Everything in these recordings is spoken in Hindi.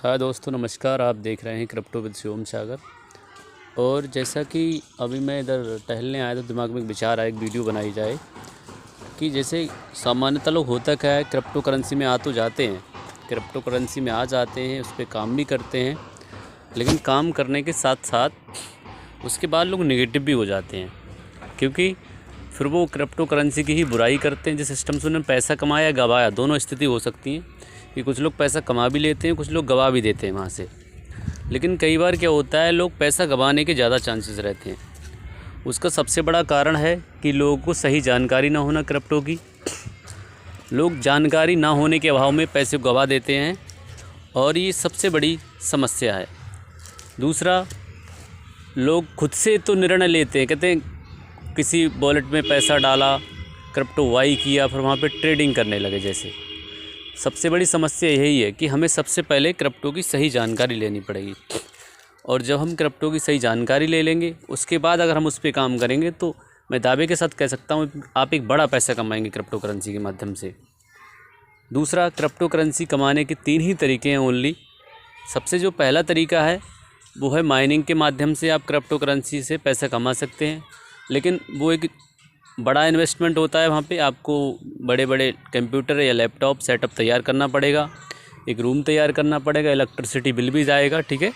हाँ दोस्तों, नमस्कार। आप देख रहे हैं क्रिप्टो विद शिवम सागर। और जैसा कि अभी मैं इधर टहलने आया तो दिमाग में एक विचार आया, एक वीडियो बनाई जाए कि जैसे सामान्यतः लोग होता क्या है, क्रिप्टो करेंसी में आ तो जाते हैं, क्रिप्टो करेंसी में आ जाते हैं, उस पर काम भी करते हैं, लेकिन काम करने के साथ साथ उसके बाद लोग नेगेटिव भी हो जाते हैं, क्योंकि फिर वो क्रिप्टो करेंसी की ही बुराई करते हैं। जिस सिस्टम से उन्होंने पैसा कमाया गवाया, दोनों स्थिति हो सकती हैं कि कुछ लोग पैसा कमा भी लेते हैं, कुछ लोग गवा भी देते हैं वहाँ से। लेकिन कई बार क्या होता है, लोग पैसा गंवाने के ज़्यादा चांसेस रहते हैं। उसका सबसे बड़ा कारण है कि लोगों को सही जानकारी ना होना क्रिप्टो की। लोग जानकारी ना होने के अभाव में पैसे गंवा देते हैं और ये सबसे बड़ी समस्या है। दूसरा, लोग खुद से तो निर्णय लेते हैं, कहते हैं किसी वॉलेट में पैसा डाला, क्रिप्टो वाई किया, फिर वहाँ पे ट्रेडिंग करने लगे। जैसे सबसे बड़ी समस्या यही है कि हमें सबसे पहले क्रिप्टो की सही जानकारी लेनी पड़ेगी, और जब हम क्रिप्टो की सही जानकारी ले लेंगे उसके बाद अगर हम उस पर काम करेंगे तो मैं दावे के साथ कह सकता हूँ आप एक बड़ा पैसा कमाएंगे क्रिप्टो करेंसी के माध्यम से। दूसरा, क्रिप्टो करेंसी कमाने के 3 ही तरीके हैं ओनली। सबसे जो पहला तरीका है वो है माइनिंग के माध्यम से आप क्रिप्टो करेंसी से पैसा कमा सकते हैं, लेकिन वो एक बड़ा इन्वेस्टमेंट होता है। वहाँ पे आपको बड़े बड़े कंप्यूटर या लैपटॉप सेटअप तैयार करना पड़ेगा, एक रूम तैयार करना पड़ेगा, इलेक्ट्रिसिटी बिल भी जाएगा, ठीक है।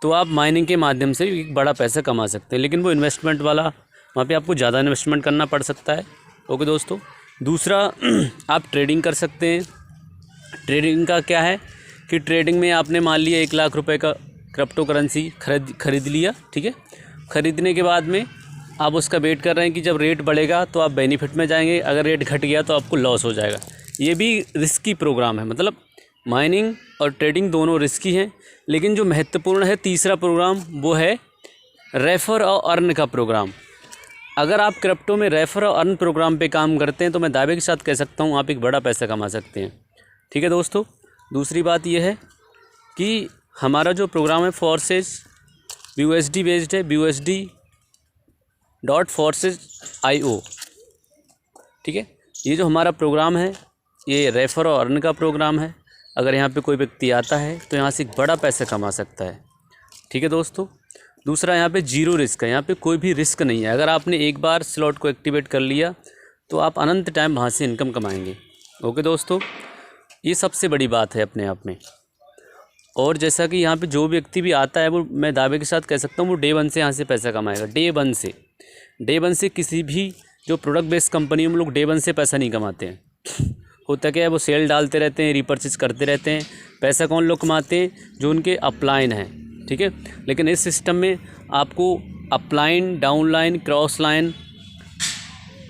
तो आप माइनिंग के माध्यम से एक बड़ा पैसा कमा सकते हैं, लेकिन वो इन्वेस्टमेंट वाला, वहाँ पे आपको ज़्यादा इन्वेस्टमेंट करना पड़ सकता है। ओके दोस्तों। दूसरा, आप ट्रेडिंग कर सकते हैं। ट्रेडिंग का क्या है कि ट्रेडिंग में आपने मान लिया 1 लाख रुपए का क्रिप्टो करेंसी खरीद लिया, ठीक है। ख़रीदने के बाद में आप उसका वेट कर रहे हैं कि जब रेट बढ़ेगा तो आप बेनिफिट में जाएंगे, अगर रेट घट गया तो आपको लॉस हो जाएगा। ये भी रिस्की प्रोग्राम है, मतलब माइनिंग और ट्रेडिंग दोनों रिस्की हैं। लेकिन जो महत्वपूर्ण है तीसरा प्रोग्राम, वो है रेफर और अर्न का प्रोग्राम। अगर आप क्रिप्टो में रेफर और अर्न प्रोग्राम पे काम करते हैं तो मैं दावे के साथ कह सकता हूँ आप एक बड़ा पैसा कमा सकते हैं, ठीक है दोस्तों। दूसरी बात यह है कि हमारा जो प्रोग्राम है फोर्सेस BUSD बेस्ड है, BUSD.Forces.io, ठीक है। ये जो हमारा प्रोग्राम है ये रेफर और अर्न का प्रोग्राम है। अगर यहाँ पे कोई व्यक्ति आता है तो यहाँ से एक बड़ा पैसा कमा सकता है, ठीक है दोस्तों। दूसरा, यहाँ पे जीरो रिस्क है, यहाँ पे कोई भी रिस्क नहीं है। अगर आपने एक बार स्लॉट को एक्टिवेट कर लिया तो आप अनंत टाइम वहाँ से इनकम कमाएंगे। ओके दोस्तों, ये सबसे बड़ी बात है अपने आप में। और जैसा कि यहाँ पे जो व्यक्ति भी आता है वो मैं दावे के साथ कह सकता हूँ वो डे 1 से यहाँ से पैसा कमाएगा। डे वन से किसी भी जो प्रोडक्ट बेस्ड कंपनी में लोग डे 1 से पैसा नहीं कमाते हैं। होता क्या है, वो सेल डालते रहते हैं, रिपर्चेज करते रहते हैं। पैसा कौन लोग कमाते हैं? जो उनके अपलाइन हैं, ठीक है। लेकिन इस सिस्टम में आपको अपलाइन, डाउनलाइन, क्रॉस लाइन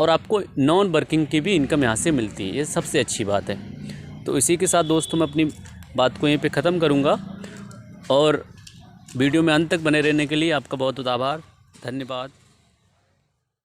और आपको नॉन वर्किंग की भी इनकम यहाँ से मिलती है। ये सबसे अच्छी बात है। तो इसी के साथ दोस्तों मैं अपनी बात को यहीं पे ख़त्म करूँगा, और वीडियो में अंत तक बने रहने के लिए आपका बहुत बहुत आभार, धन्यवाद।